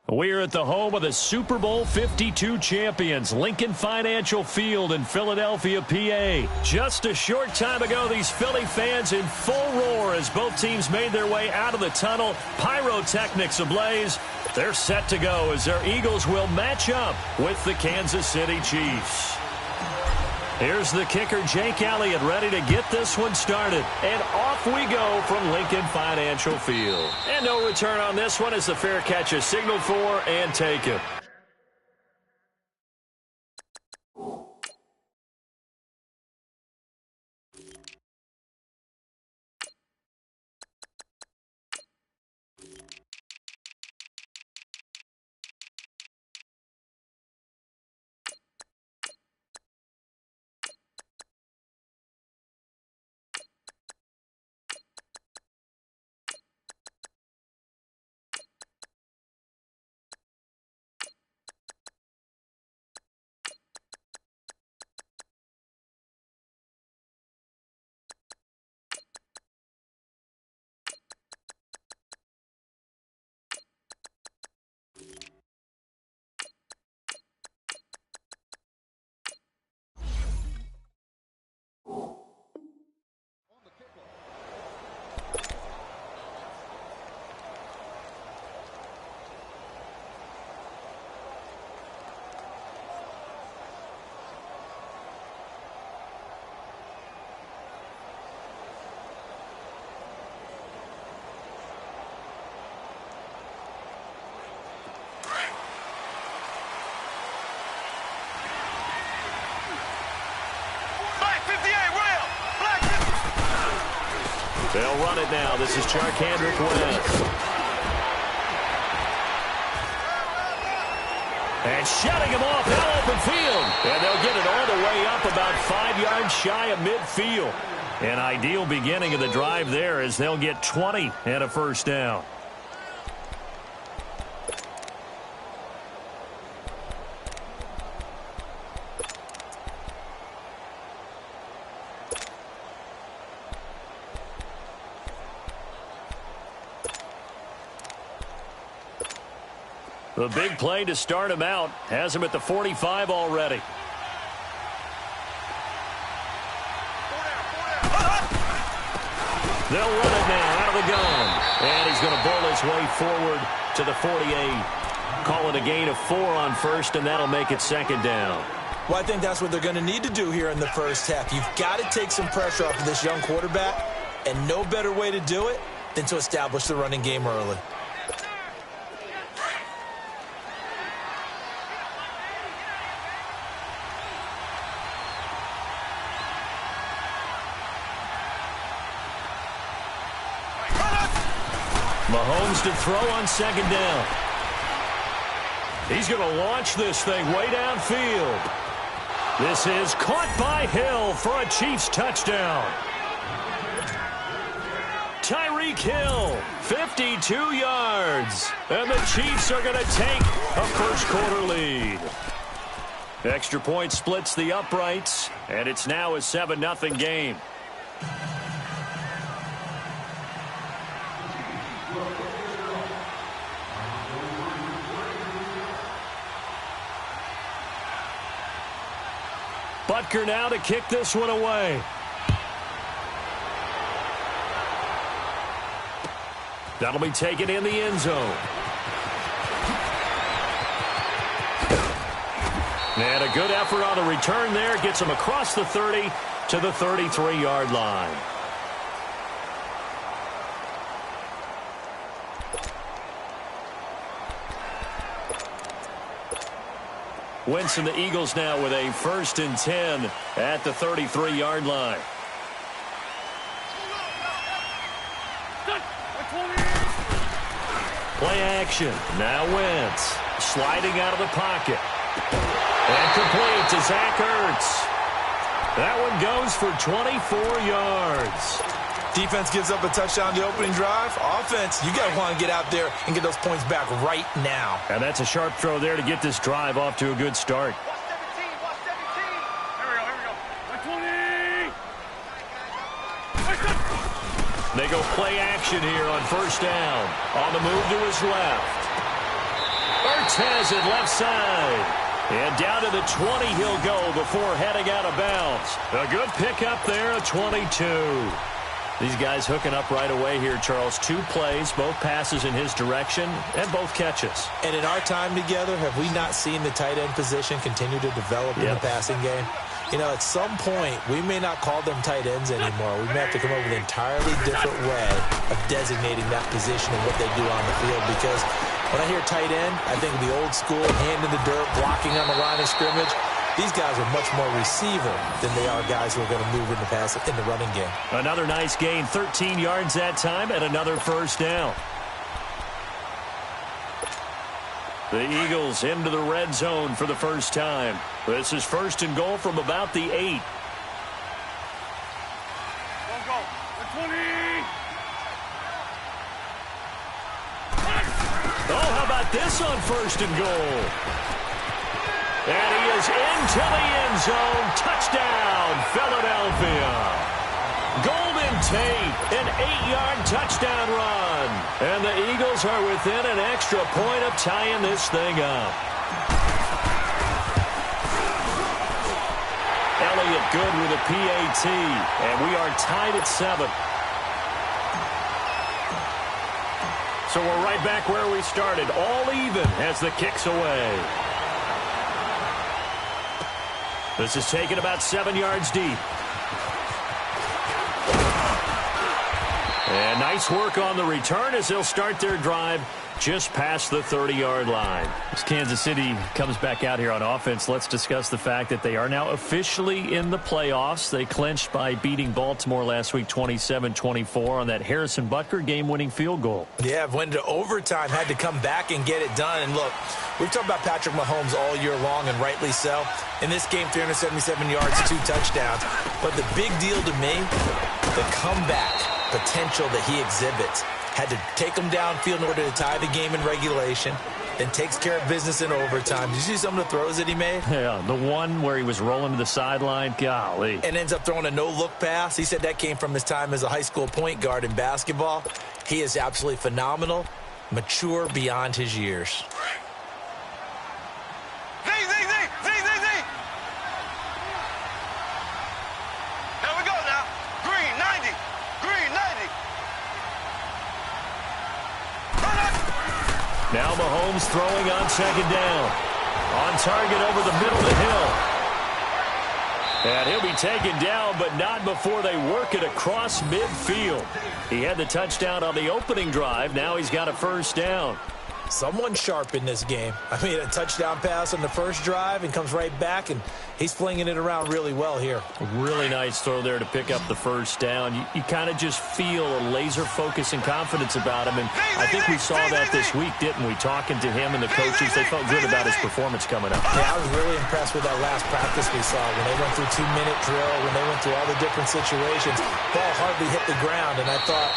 We're at the home of the Super Bowl 52 champions, Lincoln Financial Field in Philadelphia, PA. Just a short time ago, these Philly fans in full roar as both teams made their way out of the tunnel. Pyrotechnics ablaze. They're set to go as their Eagles will match up with the Kansas City Chiefs. Here's the kicker, Jake Elliott, ready to get this one started. And off we go from Lincoln Financial Field. And no return on this one as the fair catch is signaled for and taken. They'll run it now. This is Charkandrick West. And shutting him off now open field. And they'll get it all the way up about 5 yards shy of midfield. An ideal beginning of the drive there as they'll get 20 and a first down. The big play to start him out has him at the 45 already. They'll run it now out of the gun. And he's going to bowl his way forward to the 48. Call it a gain of 4 on first, and that'll make it second down. Well, I think that's what they're going to need to do here in the first half. You've got to take some pressure off of this young quarterback, and no better way to do it than to establish the running game early. Mahomes to throw on second down. He's going to launch this thing way downfield. This is caught by Hill for a Chiefs touchdown. Tyreek Hill, 52 yards. And the Chiefs are going to take a first-quarter lead. Extra point splits the uprights, and it's now a 7-0 game. Butker now to kick this one away. That'll be taken in the end zone. And a good effort on the return there. Gets him across the 30 to the 33-yard line. Wentz and the Eagles now with a 1st and 10 at the 33-yard line. Play action. Now Wentz sliding out of the pocket. And complete to Zach Ertz. That one goes for 24 yards. Defense gives up a touchdown the opening drive. Offense, you got to want to get out there and get those points back right now. And that's a sharp throw there to get this drive off to a good start. Watch 17, watch 17. Here we go, 120. They go play action here on first down. On the move to his left. has it left side. And down to the 20 he'll go before heading out of bounds. A good pickup there, a 22. These guys hooking up right away here, Charles. 2 plays, both passes in his direction, and both catches. And in our time together, have we not seen the tight end position continue to develop in the passing game? You know, at some point, we may not call them tight ends anymore. We may have to come up with an entirely different way of designating that position and what they do on the field. Because when I hear tight end, I think of the old school, hand in the dirt, blocking on the line of scrimmage. These guys are much more receiver than they are guys who are going to move in the running game. Another nice gain, 13 yards that time, and another first down. The Eagles into the red zone for the first time. This is first and goal from about the 8. Go, go. 20. Oh, how about this on first and goal? And he is into the end zone. Touchdown, Philadelphia. Golden Tate, an 8-yard touchdown run. And the Eagles are within an extra point of tying this thing up. Elliott good with a PAT. And we are tied at 7. So we're right back where we started. All even as the kick's away. This is taken about 7 yards deep. And nice work on the return as they'll start their drive just past the 30-yard line. As Kansas City comes back out here on offense, let's discuss the fact that they are now officially in the playoffs. They clinched by beating Baltimore last week 27-24 on that Harrison Butker game-winning field goal. Yeah, went to overtime, had to come back and get it done. And look, we've talked about Patrick Mahomes all year long, and rightly so. In this game, 377 yards, 2 touchdowns. But the big deal to me, the comeback potential that he exhibits. Had to take him downfield in order to tie the game in regulation, then takes care of business in overtime. Did you see some of the throws that he made? Yeah, the one where he was rolling to the sideline, golly. And ends up throwing a no-look pass. He said that came from his time as a high school point guard in basketball. He is absolutely phenomenal, mature beyond his years. Now Mahomes throwing on second down. On target over the middle of the hill. And he'll be taken down, but not before they work it across midfield. He had the touchdown on the opening drive. Now he's got a first down. Someone sharp in this game. I mean, a touchdown pass on the first drive and comes right back, and he's flinging it around really well here. Really nice throw there to pick up the first down. You kind of just feel a laser focus and confidence about him, and I think we saw that this week, didn't we? Talking to him and the coaches, they felt good about his performance coming up. Yeah, I was really impressed with that last practice we saw when they went through 2-minute drill, when they went through all the different situations. Ball hardly hit the ground, and I thought,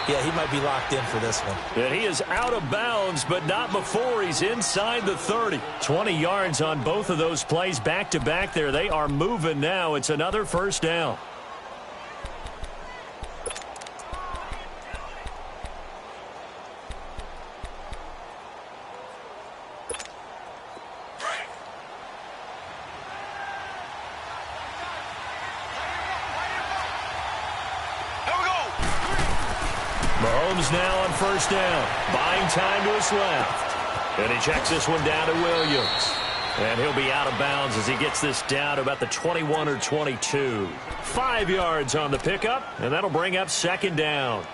yeah, he might be locked in for this one. And he is out of bounds, but not before he's inside the 30. 20 yards on both of those plays back-to-back there. They are moving now. It's another first down. Mahomes now on first down, buying time to his left. And he checks this one down to Williams. And he'll be out of bounds as he gets this down to about the 21 or 22. 5 yards on the pickup, and that'll bring up second down.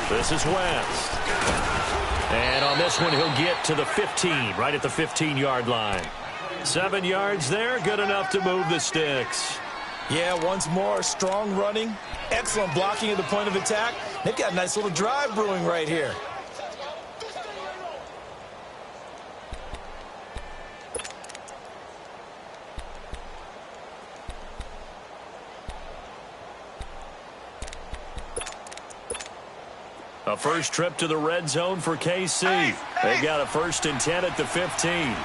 This is West. And on this one, he'll get to the 15, right at the 15-yard line. 7 yards there, good enough to move the sticks. Yeah, once more, strong running, excellent blocking at the point of attack. They've got a nice little drive brewing right here. A first trip to the red zone for KC. They got a 1st and 10 at the 15.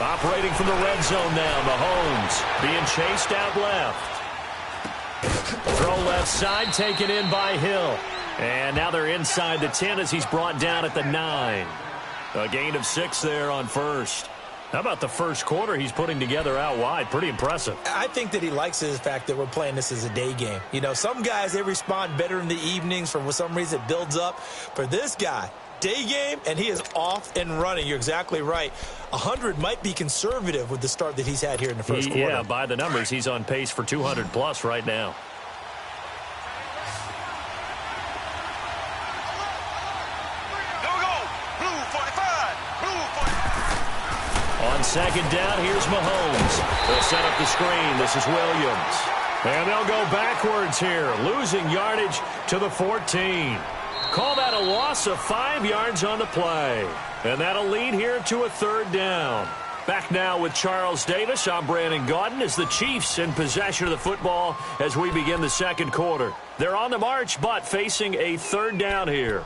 Operating from the red zone now, Mahomes being chased out left. Throw left side, taken in by Hill. And now they're inside the 10 as he's brought down at the 9. A gain of 6 there on first. How about the first quarter he's putting together out wide? Pretty impressive. I think that he likes the fact that we're playing this as a day game. You know, some guys, they respond better in the evenings. For some reason, it builds up. For this guy, day game, and he is off and running. You're exactly right. 100 might be conservative with the start that he's had here in the first quarter. Yeah, by the numbers, he's on pace for 200-plus right now. On second down, here's Mahomes. They'll set up the screen. This is Williams. And they'll go backwards here, losing yardage to the 14. Call that a loss of 5 yards on the play. And that'll lead here to a 3rd down. Back now with Charles Davis. I'm Brandon Gaudin as the Chiefs in possession of the football as we begin the second quarter. They're on the march, but facing a 3rd down here.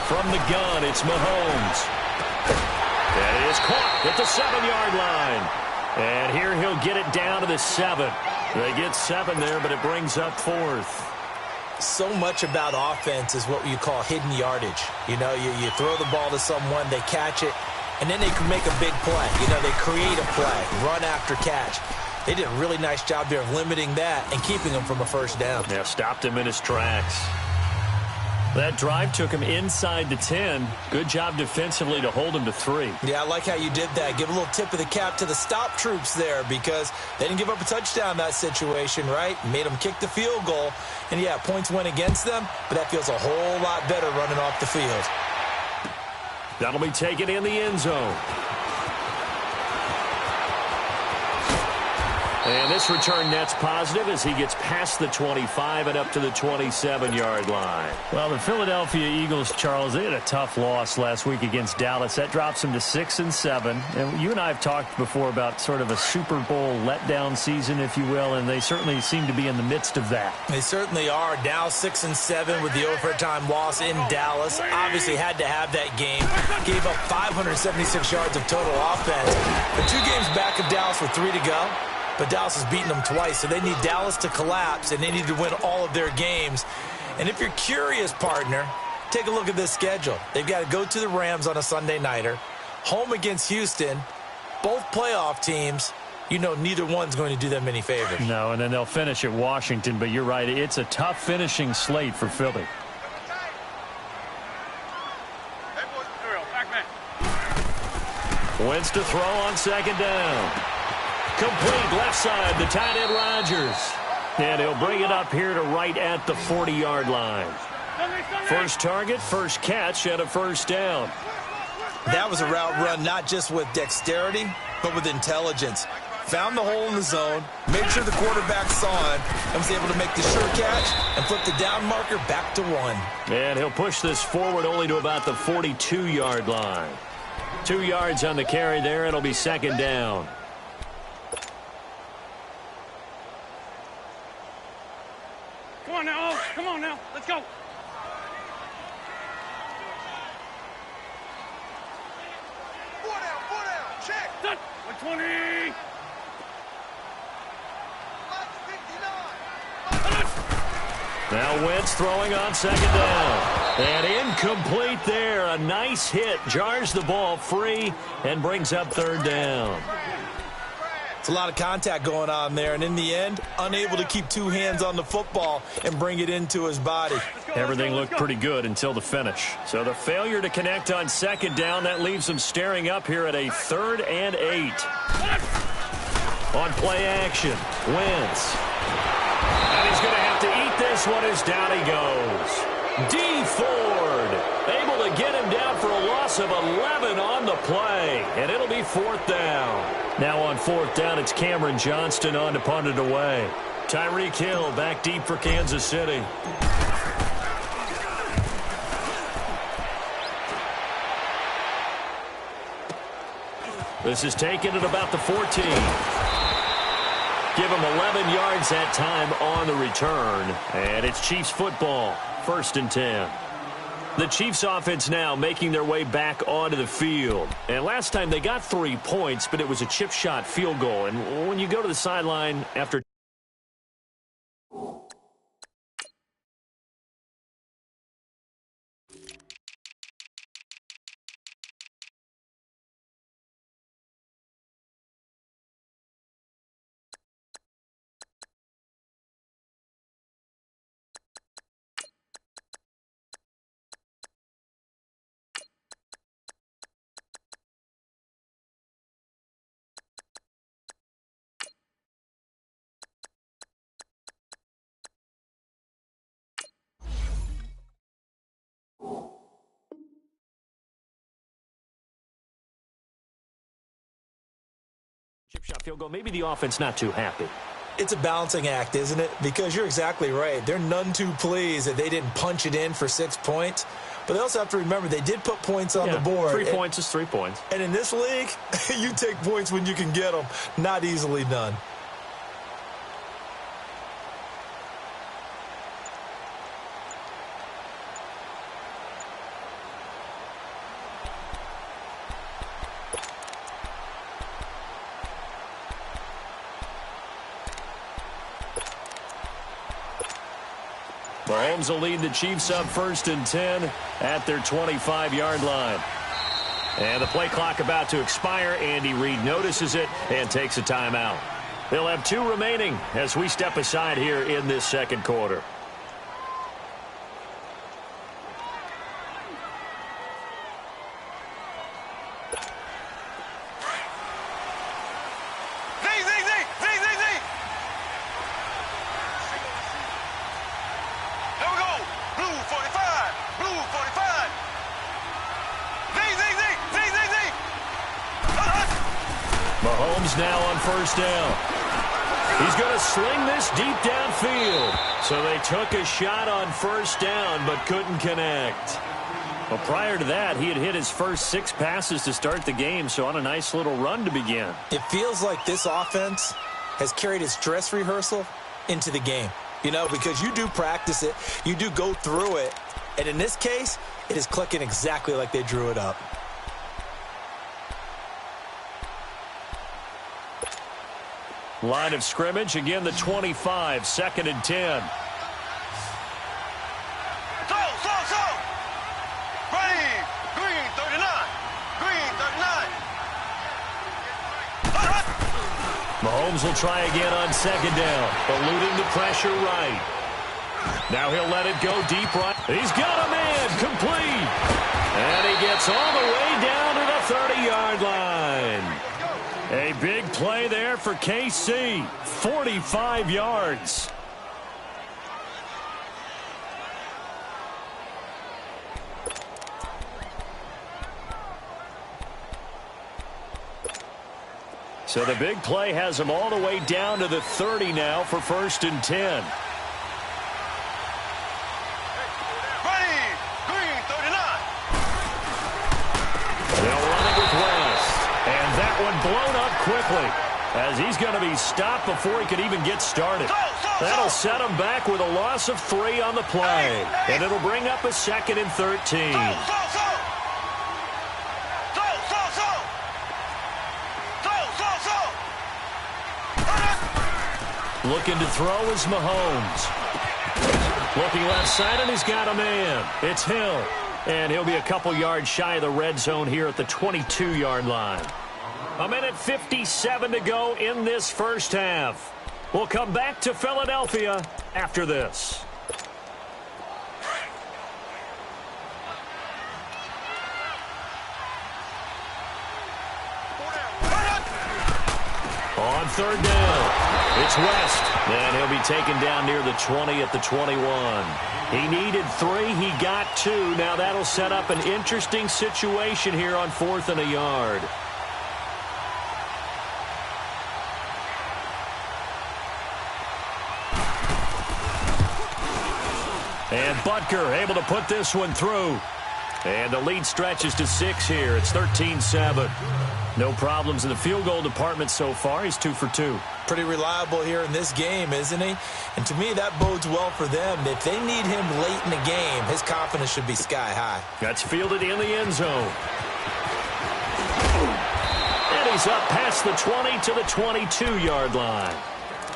From the gun, it's Mahomes. And it is caught at the 7-yard line. And here he'll get it down to the 7. They get 7 there, but it brings up 4th. So much about offense is what you call hidden yardage. You know, you throw the ball to someone, they catch it, and then they can make a big play. You know, they create a play, run after catch. They did a really nice job there of limiting that and keeping him from a 1st down. Yeah, stopped him in his tracks. That drive took him inside the 10. Good job defensively to hold him to 3. Yeah, I like how you did that. Give a little tip of the cap to the stop troops there because they didn't give up a touchdown in that situation, right? Made them kick the field goal. And, yeah, points went against them, but that feels a whole lot better running off the field. That'll be taken in the end zone. And this return net's positive as he gets past the 25 and up to the 27-yard line. Well, the Philadelphia Eagles, Charles, they had a tough loss last week against Dallas. That drops them to 6-7. And you and I have talked before about sort of a Super Bowl letdown season, if you will, and they certainly seem to be in the midst of that. They certainly are. Now 6-7 with the overtime loss in Dallas. Obviously had to have that game. Gave up 576 yards of total offense. But 2 games back of Dallas with 3 to go. But Dallas has beaten them twice, so they need Dallas to collapse, and they need to win all of their games. And if you're curious, partner, take a look at this schedule. They've got to go to the Rams on a Sunday nighter, home against Houston, both playoff teams. You know neither one's going to do them any favors. No, and then they'll finish at Washington, but you're right. It's a tough finishing slate for Philly. Wentz to throw on second down. Complete left side, the tight end Rodgers. And he'll bring it up here to right at the 40-yard line. First target, first catch, and a 1st down. That was a route run not just with dexterity, but with intelligence. Found the hole in the zone, made sure the quarterback saw him, and was able to make the sure catch and flip the down marker back to 1. And he'll push this forward only to about the 42-yard line. 2 yards on the carry there. It'll be 2nd down. Come on now. Come on now. Let's go. Four down. Check. Done. 120. Now Wentz throwing on second down. And incomplete there. A nice hit. Jars the ball free and brings up 3rd down. It's a lot of contact going on there, and in the end, unable to keep 2 hands on the football and bring it into his body. Everything looked pretty good until the finish. So the failure to connect on second down, that leaves him staring up here at a 3rd and 8. On play action, Wentz. And he's going to this one is down he goes. D. Ford able to get him down for a loss of 11 on the play, and it'll be 4th down. Now on 4th down, it's Cameron Johnston on to punt it away. Tyreek Hill back deep for Kansas City. This is taken at about the 14. Give him 11 yards that time on the return. And it's Chiefs football, 1st and 10. The Chiefs offense now making their way back onto the field. And last time they got 3 points, but it was a chip shot field goal. And when you go to the sideline after chip shot field goal, maybe the offense not too happy. It's a balancing act, isn't it? Because you're exactly right. They're none too pleased that they didn't punch it in for 6 points. But they also have to remember they did put points on the board. 3 points is 3 points. And in this league, you take points when you can get them. Not easily done. Mahomes will lead the Chiefs up 1st and 10 at their 25-yard line. And the play clock about to expire. Andy Reid notices it and takes a timeout. They'll have 2 remaining as we step aside here in this 2nd quarter. Mahomes now on 1st down. He's going to sling this deep downfield. So they took a shot on 1st down but couldn't connect. Well, prior to that, he had hit his first 6 passes to start the game, so on a nice little run to begin. It feels like this offense has carried its dress rehearsal into the game. You know, because you do practice it, you do go through it, and in this case, it is clicking exactly like they drew it up. Line of scrimmage, again the 25, 2nd and 10. Ready, green 39, green 39. Mahomes will try again on 2nd down, eluding the pressure right. Now he'll let it go deep right. He's got a man, complete. And he gets all the way down to the 30-yard line. A big play there for KC, 45 yards. So the big play has him all the way down to the 30 now for 1st and 10. Ready, green 39. They'll run it with West. And that one blown up quickly as he's going to be stopped before he could even get started. That'll set him back with a loss of 3 on the play. And it'll bring up a 2nd and 13. Looking to throw is Mahomes. Looking left side, and he's got a man. It's Hill. And he'll be a couple yards shy of the red zone here at the 22-yard line. 1:57 to go in this first half. We'll come back to Philadelphia after this. On third down, it's West, and he'll be taken down near the 20 at the 21. He needed 3. He got 2. Now that'll set up an interesting situation here on 4th and a yard. And Butker able to put this one through. And the lead stretches to 6 here. It's 13-7. No problems in the field goal department so far. He's 2 for 2. Pretty reliable here in this game, isn't he? And to me, that bodes well for them. If they need him late in the game, his confidence should be sky high. That's fielded in the end zone. And he's up past the 20 to the 22-yard line.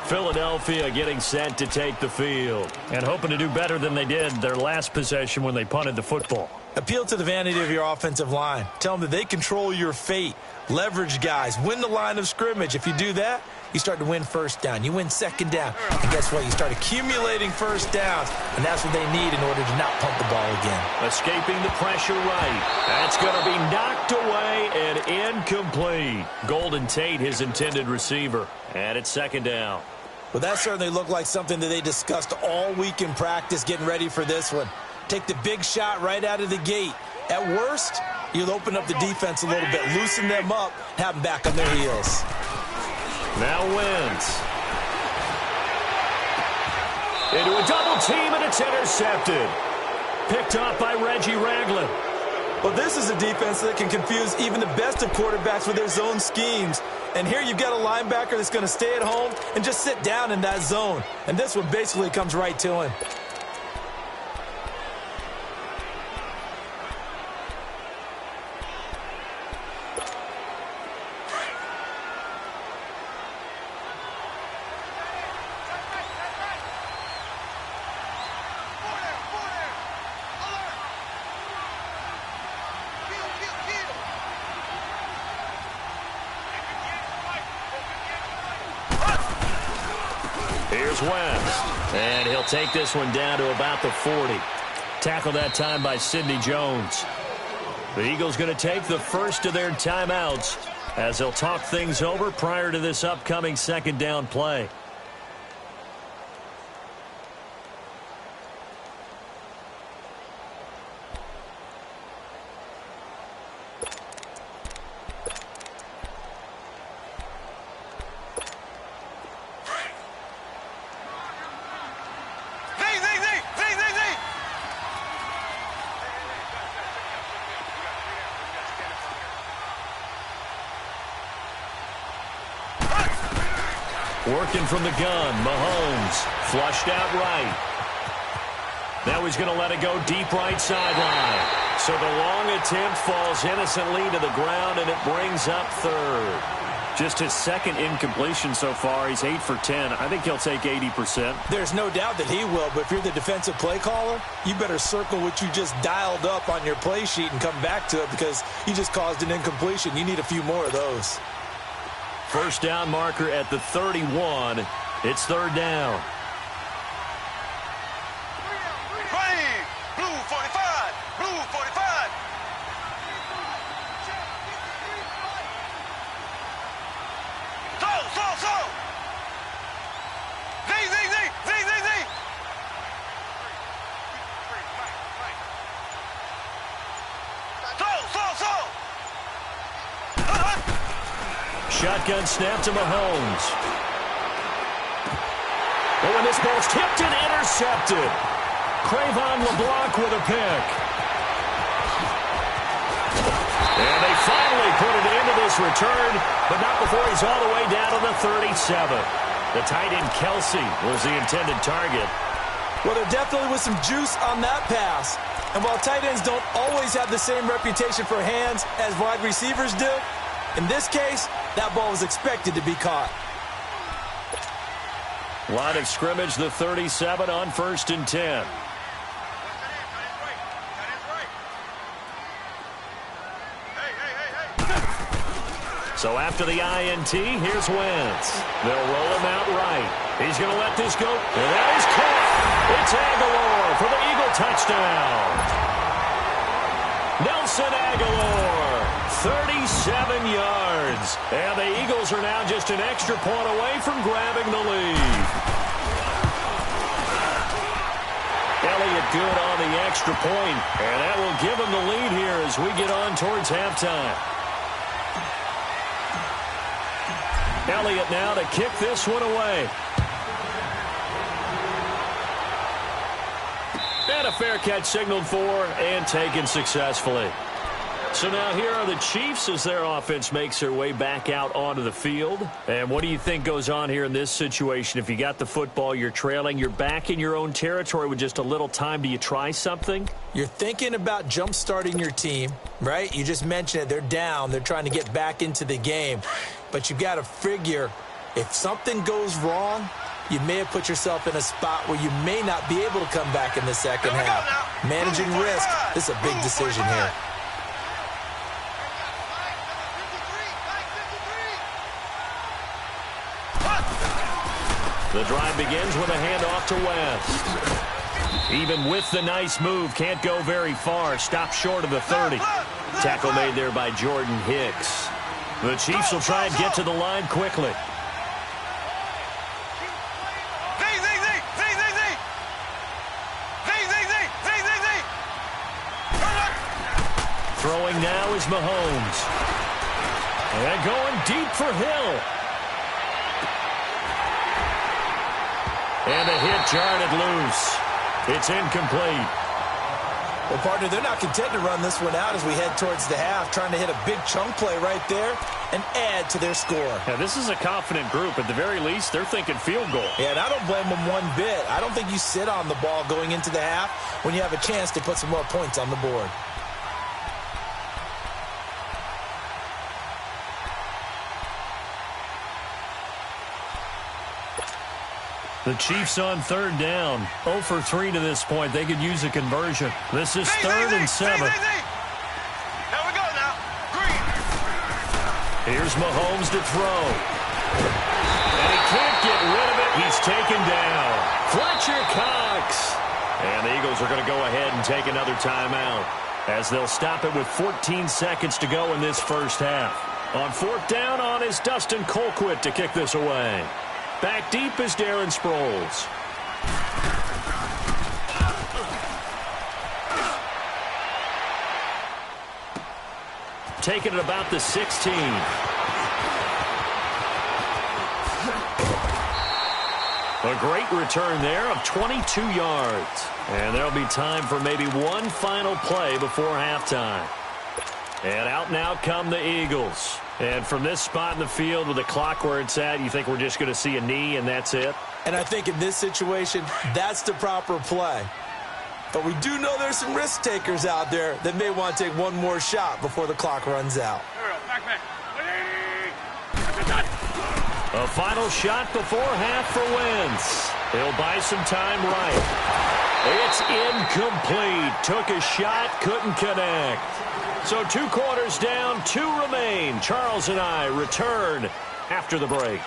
Philadelphia getting set to take the field. And hoping to do better than they did their last possession when they punted the football. Appeal to the vanity of your offensive line. Tell them that they control your fate. Leverage guys. Win the line of scrimmage. If you do that, you start to win first down. You win second down. And guess what? You start accumulating first downs. And that's what they need in order to not punt the ball again. Escaping the pressure right. That's going to be knocked away and incomplete. Golden Tate, his intended receiver. And it's second down. Well, that certainly looked like something that they discussed all week in practice getting ready for this one. Take the big shot right out of the gate. At worst, you'll open up the defense a little bit, loosen them up, have them back on their heels. Now Wentz. Into a double team, and it's intercepted. Picked off by Reggie Ragland. Well, this is a defense that can confuse even the best of quarterbacks with their zone schemes. And here you've got a linebacker that's going to stay at home and just sit down in that zone. And this one basically comes right to him. Here's West. And he'll take this one down to about the 40. Tackled that time by Sidney Jones. The Eagles going to take the first of their timeouts as they'll talk things over prior to this upcoming second down play. Working from the gun, Mahomes flushed out right. Now he's going to let it go deep right sideline. So the long attempt falls innocently to the ground, and it brings up third. Just his second incompletion so far. He's 8 for 10. I think he'll take 80%. There's no doubt that he will, but if you're the defensive play caller, you better circle what you just dialed up on your play sheet and come back to it because you just caused an incompletion. You need a few more of those. First down marker at the 31. It's third down. Blue 45. Blue 45. So. Z. So. Shotgun snap to Mahomes. Oh, and this ball's tipped and intercepted. Crayvon LeBlanc with a pick. And they finally put it into this return, but not before he's all the way down to the 37. The tight end Kelsey was the intended target. Well, there definitely was some juice on that pass. And while tight ends don't always have the same reputation for hands as wide receivers do, in this case, that ball was expected to be caught. Line of scrimmage, the 37 on 1st and 10. So after the INT, here's Wentz. They'll roll him out right. He's going to let this go. And that is caught. It's Aguilar for the Eagle touchdown. Nelson Aguilar, 37 yards. And the Eagles are now just an extra point away from grabbing the lead. Elliott good on the extra point, and that will give him the lead here as we get on towards halftime. Elliott now to kick this one away. And a fair catch signaled for and taken successfully. So now here are the Chiefs as their offense makes their way back out onto the field. And what do you think goes on here in this situation? If you got the football, you're trailing, you're back in your own territory with just a little time. Do you try something? You're thinking about jump-starting your team, right? You just mentioned it. They're down. They're trying to get back into the game. But you've got to figure if something goes wrong, you may have put yourself in a spot where you may not be able to come back in the second half. Managing risk, this is a big decision here. The drive begins with a handoff to West. Even with the nice move, can't go very far. Stop short of the 30. Tackle made there by Jordan Hicks. The Chiefs will try and get to the line quickly. Throwing now is Mahomes. And going deep for Hill. And a hit jarred loose. It's incomplete. Well, partner, they're not content to run this one out as we head towards the half, trying to hit a big chunk play right there and add to their score. Yeah, this is a confident group. At the very least, they're thinking field goal. Yeah, and I don't blame them one bit. I don't think you sit on the ball going into the half when you have a chance to put some more points on the board. The Chiefs on third down. 0 for 3 to this point. They could use a conversion. This is 3rd and 7. There we go now. Green. Here's Mahomes to throw. And he can't get rid of it. He's taken down. Fletcher Cox. And the Eagles are going to go ahead and take another timeout as they'll stop it with 14 seconds to go in this first half. On 4th down on is Dustin Colquitt to kick this away. Back deep is Darren Sproles. Taking it about the 16. A great return there of 22 yards. And there'll be time for maybe one final play before halftime. And out now come the Eagles. And from this spot in the field with the clock where it's at, you think we're just going to see a knee and that's it? And I think in this situation, that's the proper play. But we do know there's some risk takers out there that may want to take one more shot before the clock runs out. Back. A final shot before half for Wentz. He'll buy some time right. It's incomplete. Took a shot, couldn't connect. So 2 quarters down, 2 remain. Charles and I return after the break.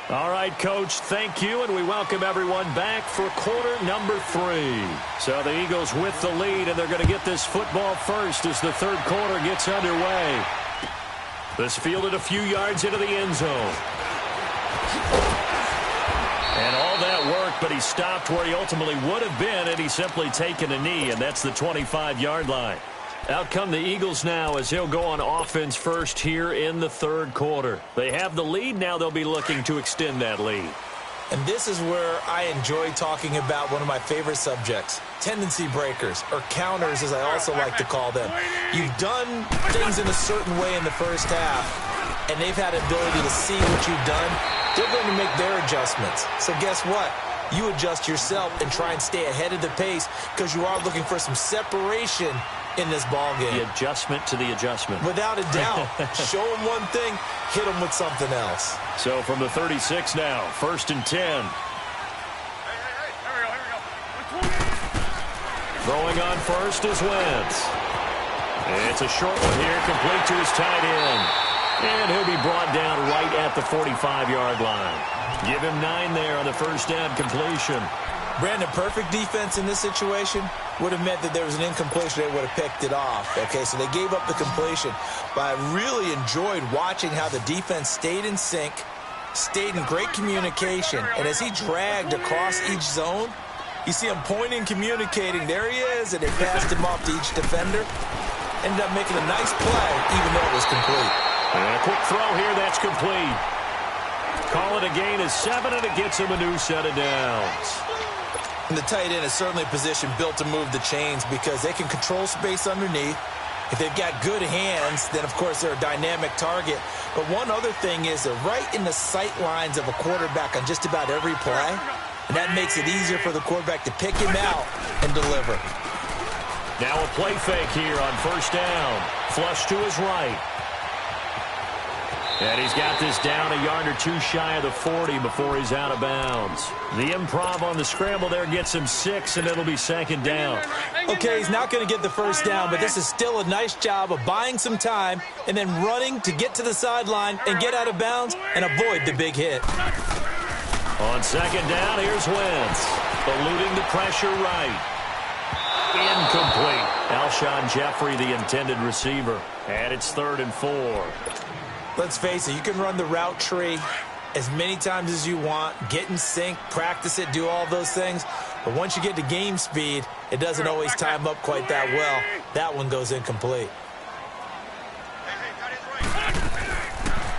All right, Coach, thank you, and we welcome everyone back for quarter number 3. So the Eagles with the lead, and they're going to get this football first as the 3rd quarter gets underway. This fielded a few yards into the end zone. And all that work, but he stopped where he ultimately would have been had he simply taken a knee, and that's the 25-yard line. Out come the Eagles now as he'll go on offense first here in the 3rd quarter. They have the lead. Now they'll be looking to extend that lead. And this is where I enjoy talking about one of my favorite subjects, tendency breakers, or counters as I also like to call them. You've done things in a certain way in the first half, and they've had the ability to see what you've done. They're going to make their adjustments. So guess what? You adjust yourself and try and stay ahead of the pace because you are looking for some separation in this ball game. The adjustment to the adjustment. Without a doubt. Show them one thing, hit them with something else. So from the 36 now, 1st and 10. Hey, here we go. Throwing on first is Wentz. It's a short one here, complete to his tight end. And he'll be brought down right at the 45-yard line. Give him 9 there on the first down completion. Brandon, perfect defense in this situation. would have meant that there was an incompletion. They would have picked it off. Okay, so they gave up the completion. But I really enjoyed watching how the defense stayed in sync, stayed in great communication. And as he dragged across each zone, you see him pointing, communicating. There he is, and they passed him off to each defender. Ended up making a nice play, even though it was complete. And a quick throw here, that's complete. Call it a gain of 7, and it gets him a new set of downs. And the tight end is certainly a position built to move the chains because they can control space underneath. If they've got good hands, then, of course, they're a dynamic target. But one other thing is they're right in the sight lines of a quarterback on just about every play. And that makes it easier for the quarterback to pick him out and deliver. Now a play fake here on first down. Flush to his right. And he's got this down a yard or two shy of the 40 before he's out of bounds. The improv on the scramble there gets him 6, and it'll be second down. Okay, he's not going to get the first down, but this is still a nice job of buying some time and then running to get to the sideline and get out of bounds and avoid the big hit. On second down, here's Wentz. Eluding the pressure right. Incomplete. Alshon Jeffrey, the intended receiver. And it's 3rd and 4. Let's face it, you can run the route tree as many times as you want, get in sync, practice it, do all those things. But once you get to game speed, it doesn't always time up quite that well. That one goes incomplete.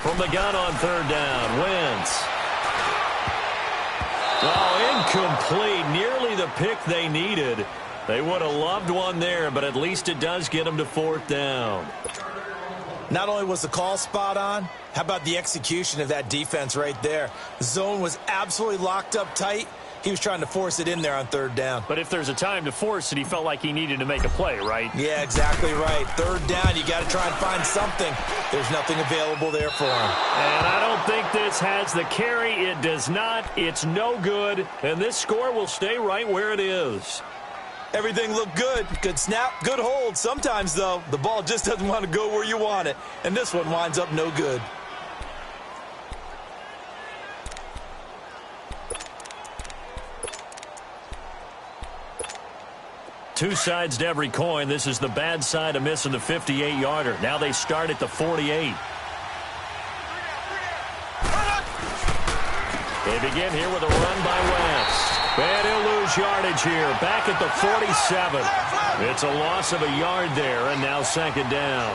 From the gun on 3rd down, Wentz. Oh, incomplete. Nearly the pick they needed. They would have loved one there, but at least it does get them to 4th down. Not only was the call spot on, how about the execution of that defense right there? The zone was absolutely locked up tight. He was trying to force it in there on 3rd down. But if there's a time to force it, he felt like he needed to make a play, right? Yeah, exactly right. 3rd down, you got to try and find something. There's nothing available there for him. And I don't think this has the carry. It does not. It's no good. And this score will stay right where it is. Everything looked good. Good snap, good hold. Sometimes, though, the ball just doesn't want to go where you want it. And this one winds up no good. Two sides to every coin. This is the bad side of missing the 58-yarder. Now they start at the 48. They begin here with a run by Wentz. And he'll lose yardage here. Back at the 47. It's a loss of a yard there, and now 2nd down.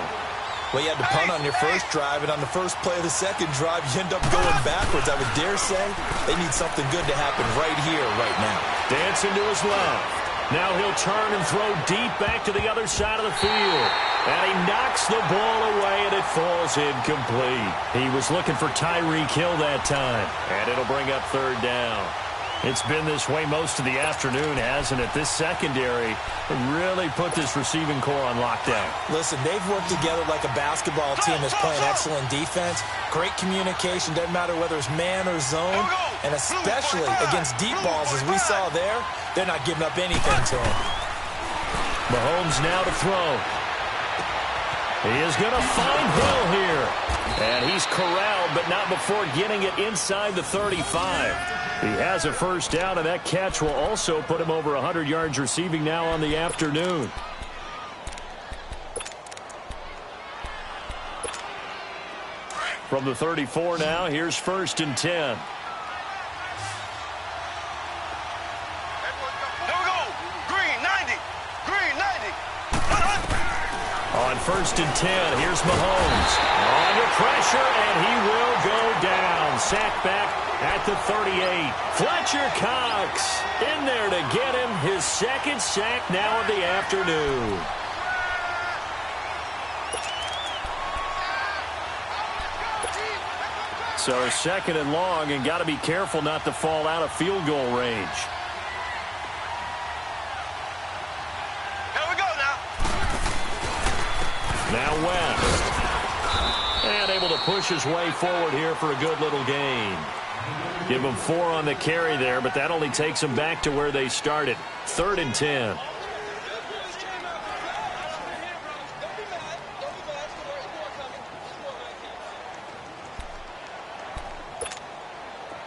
Well, you had to punt on your first drive, and on the first play of the second drive, you end up going backwards. I would dare say they need something good to happen right here, right now. Dancing to his left. Now he'll turn and throw deep back to the other side of the field. And he knocks the ball away, and it falls incomplete. He was looking for Tyreek Hill that time. And it'll bring up 3rd down. It's been this way most of the afternoon, hasn't it? This secondary really put this receiving core on lockdown. Listen, they've worked together like a basketball team that's playing excellent defense. Great communication, doesn't matter whether it's man or zone. And especially against deep balls, as we saw there, they're not giving up anything to him. Mahomes now to throw. He is going to find Hill here. And he's corralled, but not before getting it inside the 35. He has a first down, and that catch will also put him over 100 yards receiving now on the afternoon. From the 34 now, here's 1st and 10. On 1st and 10, here's Mahomes. Under pressure, and he will go down. Sacked back at the 38. Fletcher Cox in there to get him his 2nd sack now of the afternoon. So 2nd and long, and got to be careful not to fall out of field goal range. Now West. And able to push his way forward here for a good little gain. Give him 4 on the carry there, but that only takes them back to where they started. 3rd and 10.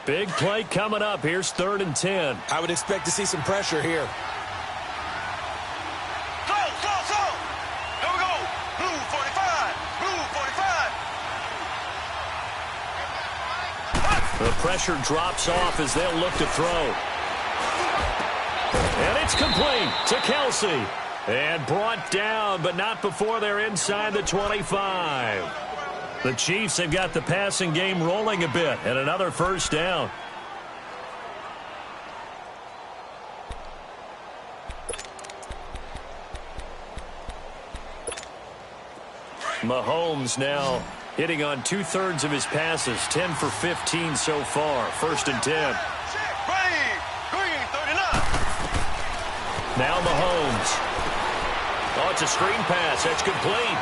Big play coming up. Here's 3rd and 10. I would expect to see some pressure here. pressure drops off as they'll look to throw. And it's complete to Kelsey. And brought down, but not before they're inside the 25. The Chiefs have got the passing game rolling a bit, and another first down. Mahomes now hitting on 2/3 of his passes, 10 for 15 so far. 1st and 10. Now Mahomes. Oh, it's a screen pass. That's complete.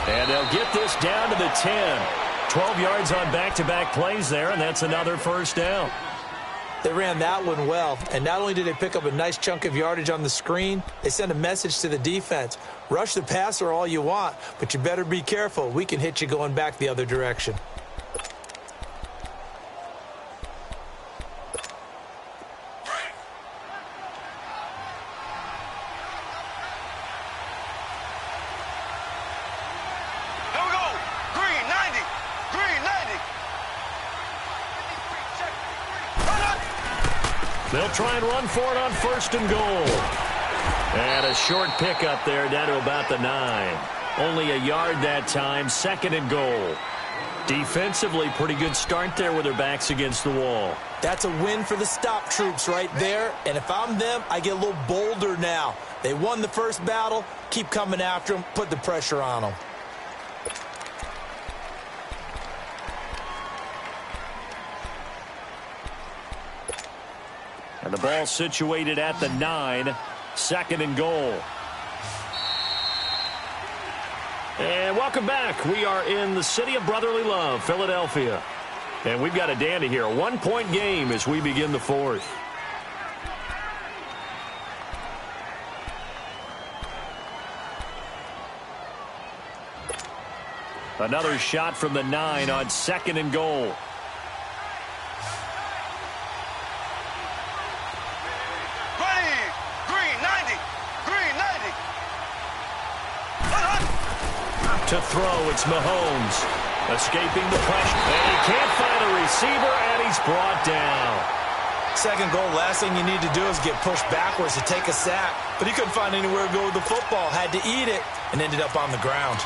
And they'll get this down to the 10. 12 yards on back-to-back plays there, and that's another first down. They ran that one well, and not only did they pick up a nice chunk of yardage on the screen, they sent a message to the defense. Rush the passer all you want, but you better be careful. We can hit you going back the other direction. They'll try and run for it on 1st and goal. And a short pickup there down to about the 9. Only a yard that time, 2nd and goal. Defensively, pretty good start there with their backs against the wall. That's a win for the stop troops right there. And if I'm them, I get a little bolder now. They won the first battle. Keep coming after them. Put the pressure on them. And the ball situated at the 9, 2nd and goal. And welcome back. We are in the city of brotherly love, Philadelphia. And we've got a dandy here. A 1-point game as we begin the 4th. Another shot from the 9 on 2nd and goal. To throw, it's Mahomes. Escaping the pressure. And he can't find a receiver, and he's brought down. 2nd goal, last thing you need to do is get pushed backwards to take a sack. But he couldn't find anywhere to go with the football. Had to eat it and ended up on the ground.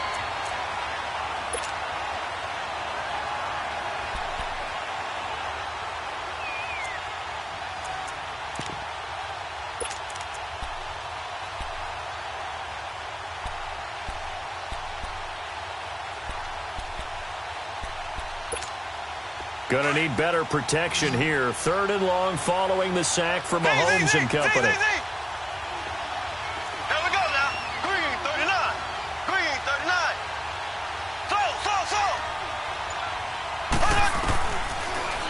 Going to need better protection here. 3rd and long following the sack for Mahomes and company. Here we go now. Green 39. Green 39.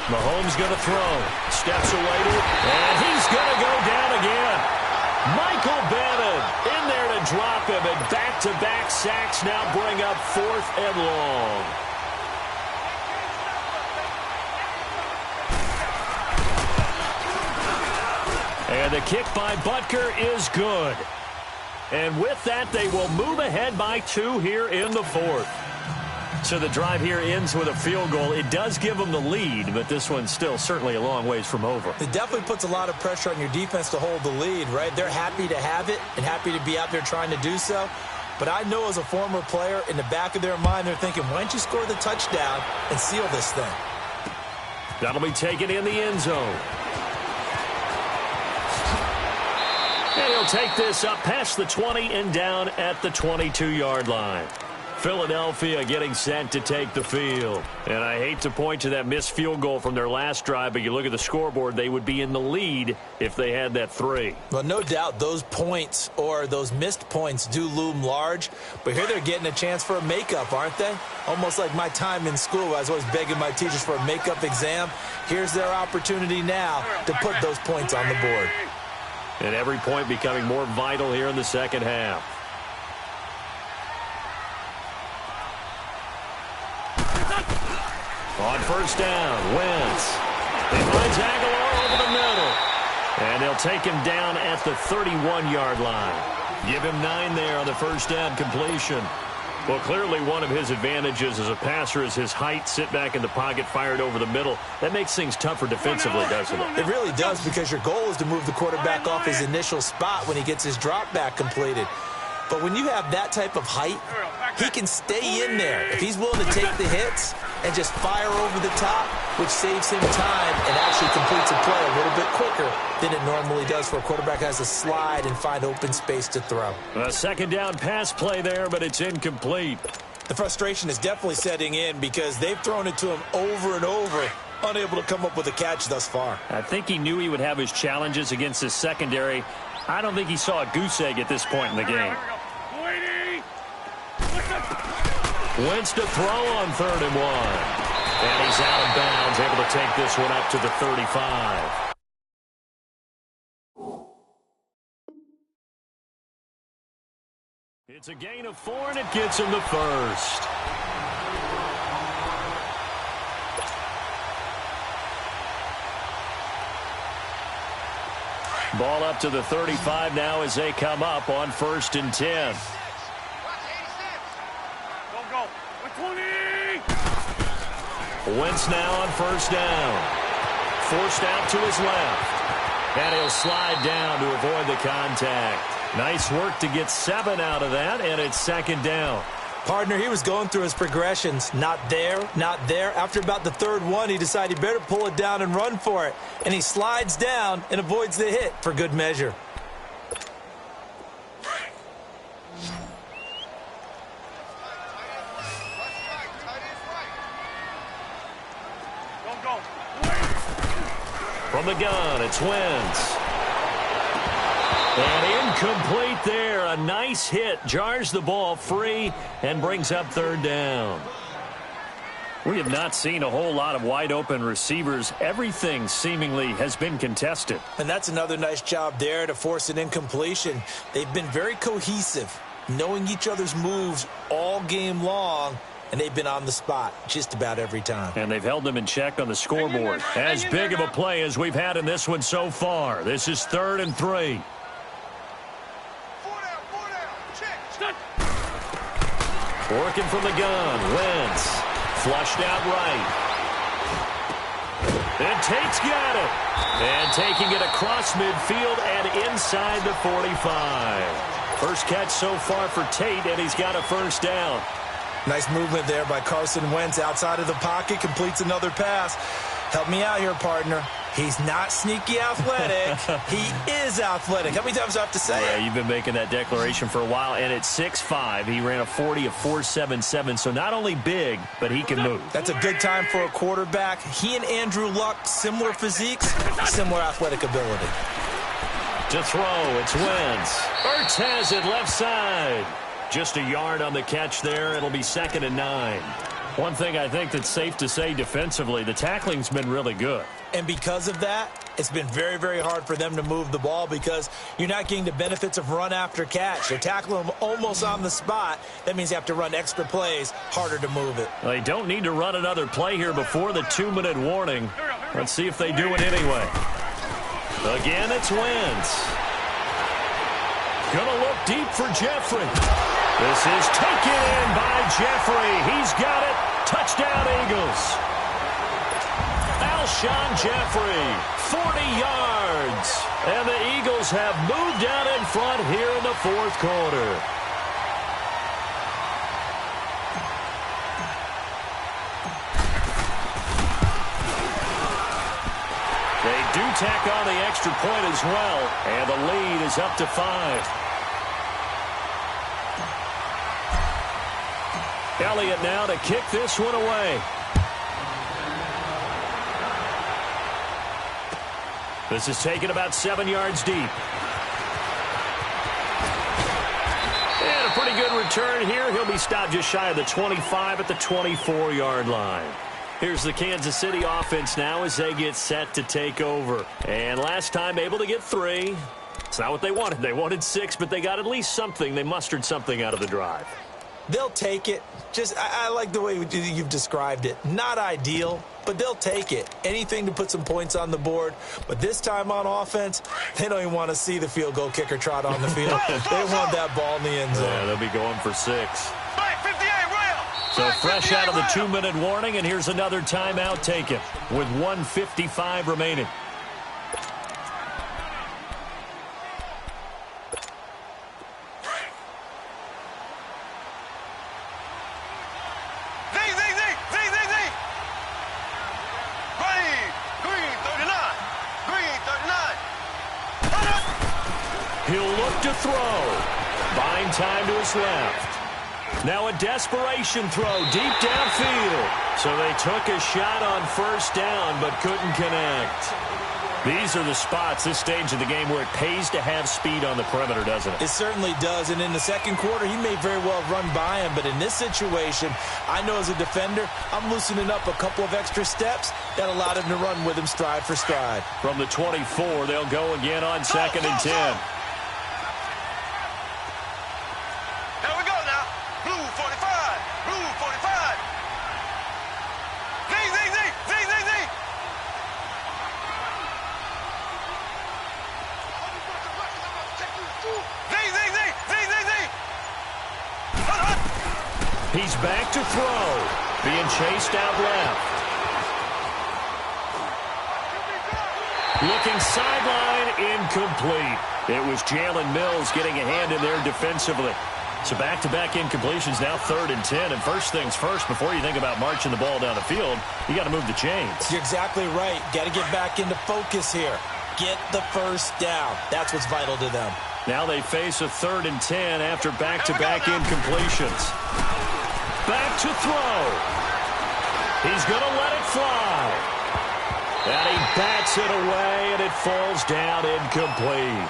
Mahomes going to throw. Steps away to it. And he's going to go down again. Michael Bannon in there to drop him. And back-to-back sacks now bring up 4th and long. And the kick by Butker is good. And with that, they will move ahead by 2 here in the 4th. So the drive here ends with a field goal. It does give them the lead, but this one's still certainly a long ways from over. It definitely puts a lot of pressure on your defense to hold the lead, right? They're happy to have it and happy to be out there trying to do so. But I know as a former player, in the back of their mind, they're thinking, why don't you score the touchdown and seal this thing? That'll be taken in the end zone. And he'll take this up past the 20 and down at the 22-yard line. Philadelphia getting set to take the field. And I hate to point to that missed field goal from their last drive, but you look at the scoreboard, they would be in the lead if they had that 3. Well, no doubt those points or those missed points do loom large, but here they're getting a chance for a makeup, aren't they? Almost like my time in school where I was always begging my teachers for a makeup exam. Here's their opportunity now to put those points on the board. And every point becoming more vital here in the second half. On first down, Wentz. He finds Aguilar over the middle. And they'll take him down at the 31-yard line. Give him 9 there on the first down completion. Well, clearly one of his advantages as a passer is his height. Sit back in the pocket, fired over the middle. That makes things tougher defensively, doesn't it? It really does, because your goal is to move the quarterback off his initial spot when he gets his drop back completed. But when you have that type of height, he can stay in there. If he's willing to take the hits and just fire over the top, which saves him time and actually completes a play a little bit quicker than it normally does for a quarterback who has to slide and find open space to throw. A second down pass play there, but it's incomplete. The frustration is definitely setting in because they've thrown it to him over and over, unable to come up with a catch thus far. I think he knew he would have his challenges against his secondary. I don't think he saw a goose egg at this point in the game. Wentz to throw on 3rd and 1. And he's out of bounds, able to take this one up to the 35. It's a gain of 4, and it gets him the first. Ball up to the 35 now as they come up on 1st and 10. Wentz now on 1st down. Forced out to his left. And he'll slide down to avoid the contact. Nice work to get 7 out of that, and it's 2nd down. Partner, he was going through his progressions. Not there, not there. After about the 3rd one, he decided he better pull it down and run for it. And he slides down and avoids the hit for good measure. From the gun, it's Wentz. And incomplete there. A nice hit. Jars the ball free and brings up 3rd down. We have not seen a whole lot of wide-open receivers. Everything seemingly has been contested. And that's another nice job there to force an incompletion. They've been very cohesive, knowing each other's moves all game long. And they've been on the spot just about every time. And they've held them in check on the scoreboard. As big of a play as we've had in this one so far. This is 3rd and 3. Working from the gun. Wentz. Flushed out right. And Tate's got it. And taking it across midfield and inside the 45. First catch so far for Tate, and he's got a 1st down. Nice movement there by Carson Wentz outside of the pocket, completes another pass. Help me out here, partner. He's not sneaky athletic. He is athletic. How many times do I have to say it? You've been making that declaration for a while, and at 6'5", he ran a 40 of 4.77, so not only big, but he can move. That's a good time for a quarterback. He and Andrew Luck, similar physiques, similar athletic ability. To throw, it's Wentz. Ertz has it left side. Just a yard on the catch there. It'll be 2nd and 9. One thing I think that's safe to say defensively, the tackling's been really good. And because of that, it's been very, very hard for them to move the ball because you're not getting the benefits of run after catch. They're tackling them almost on the spot. That means you have to run extra plays, harder to move it. They don't need to run another play here before the 2-minute warning. Let's see if they do it anyway. Again, it's Wentz. Gonna look deep for Jeffrey. This is taken in by Jeffrey. He's got it. Touchdown, Eagles. Alshon Jeffrey, 40 yards. And the Eagles have moved out in front here in the 4th quarter. They do tack on the extra point as well. And the lead is up to 5. Elliott now to kick this one away. This is taken about 7 yards deep. And a pretty good return here. He'll be stopped just shy of the 25 at the 24-yard line. Here's the Kansas City offense now as they get set to take over. And last time able to get 3. It's not what they wanted. They wanted 6, but they got at least something. They mustered something out of the drive. They'll take it. I like the way you've described it. Not ideal, but they'll take it. Anything to put some points on the board. But this time on offense, they don't even want to see the field goal kicker trot on the field. They want that ball in the end zone. Yeah, they'll be going for 6. Back 50 So fresh out of the 2-minute warning, and here's another timeout taken with 1:55 remaining. He'll look to throw. Buying time to his left. Now a desperation throw deep downfield. So they took a shot on first down but couldn't connect. These are the spots, this stage of the game, where it pays to have speed on the perimeter, doesn't it? It certainly does, and in the second quarter, he may very well run by him, but in this situation, I know as a defender, I'm loosening up a couple of extra steps that allowed him to run with him stride for stride. From the 24, they'll go again on 2nd and 10. He's back to throw. Being chased out left. Looking sideline, incomplete. It was Jalen Mills getting a hand in there defensively. So back-to-back incompletions, now 3rd and 10. And first things first, before you think about marching the ball down the field, you got to move the chains. You're exactly right. Got to get back into focus here. Get the first down. That's what's vital to them. Now they face a 3rd and 10 after back-to-back incompletions. Back to throw. He's going to let it fly. And he bats it away, and it falls down incomplete.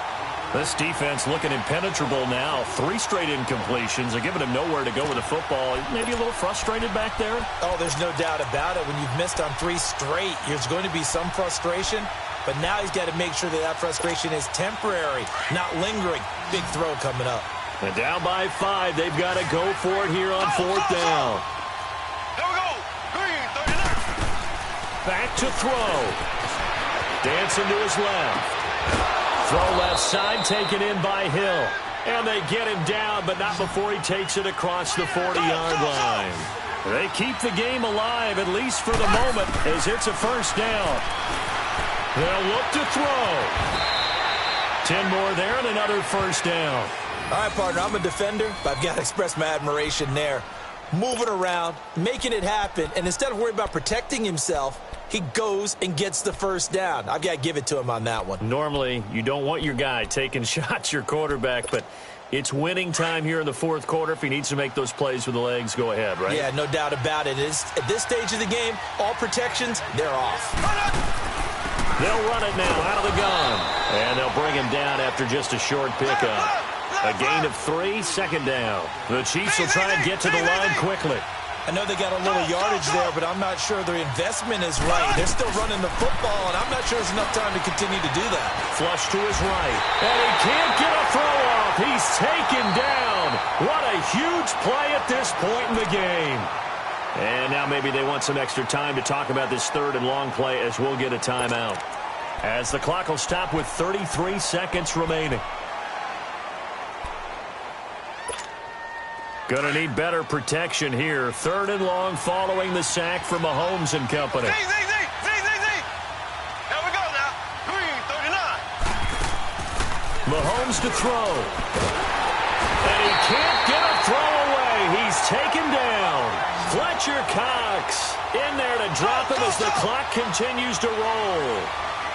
This defense looking impenetrable now. 3 straight incompletions. They're giving him nowhere to go with the football. Maybe a little frustrated back there? Oh, there's no doubt about it. When you've missed on 3 straight, there's going to be some frustration. But now he's got to make sure that that frustration is temporary, not lingering. Big throw coming up. And down by 5, they've got to go for it here on 4th down. There we go. Green, 39. Back to throw. Dancing to his left. Throw left side, taken in by Hill. And they get him down, but not before he takes it across the 40-yard line. They keep the game alive, at least for the moment, as it's a first down. They'll look to throw. 10 more there and another first down. All right, partner, I'm a defender, but I've got to express my admiration there. Moving around, making it happen, and instead of worrying about protecting himself, he goes and gets the first down. I've got to give it to him on that one. Normally, you don't want your guy taking shots, your quarterback, but it's winning time here in the 4th quarter. If he needs to make those plays with the legs, go ahead, right? Yeah, no doubt about it. At this stage of the game, all protections, they're off. They'll run it now out of the gun. And they'll bring him down after just a short pickup. A gain of 3, 2nd down. The Chiefs will try and get to the line quickly. I know they got a little yardage there, but I'm not sure their investment is right. They're still running the football, and I'm not sure there's enough time to continue to do that. Flush to his right. And he can't get a throw off. He's taken down. What a huge play at this point in the game. And now maybe they want some extra time to talk about this 3rd and long play, as we'll get a timeout. As the clock will stop with 33 seconds remaining. Going to need better protection here. 3rd and long following the sack from Mahomes and company. There we go now. Green, 39. Mahomes to throw. And he can't get a throw away. He's taken down. Fletcher Cox in there to drop him as the clock continues to roll.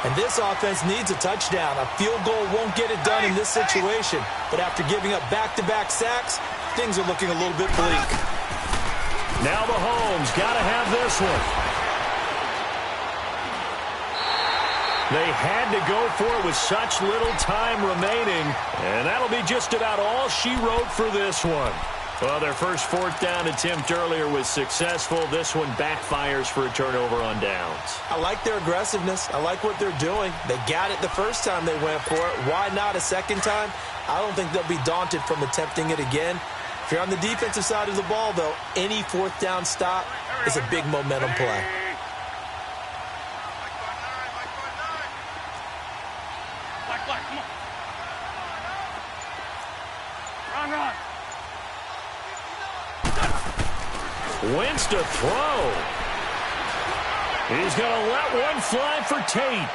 And this offense needs a touchdown. A field goal won't get it done in this situation. But after giving up back-to-back sacks, things are looking a little bit bleak. Now Mahomes got to have this one. They had to go for it with such little time remaining. And that'll be just about all she wrote for this one. Well, their first 4th down attempt earlier was successful. This one backfires for a turnover on downs. I like their aggressiveness. I like what they're doing. They got it the first time they went for it. Why not a second time? I don't think they'll be daunted from attempting it again. If you're on the defensive side of the ball, though, any 4th down stop is a big momentum play. Black, come on. Run. Wentz to throw. He's going to let one fly for Tate.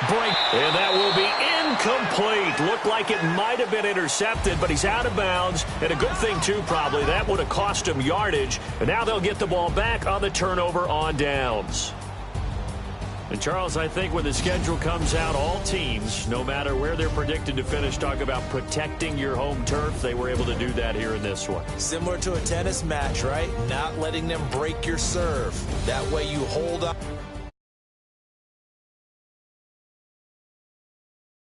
Break. And that will be incomplete. Looked like it might have been intercepted, but he's out of bounds. And a good thing, too, probably. That would have cost him yardage. And now they'll get the ball back on the turnover on downs. And, Charles, I think when the schedule comes out, all teams, no matter where they're predicted to finish, talk about protecting your home turf. They were able to do that here in this one. Similar to a tennis match, right? Not letting them break your serve. That way you hold up.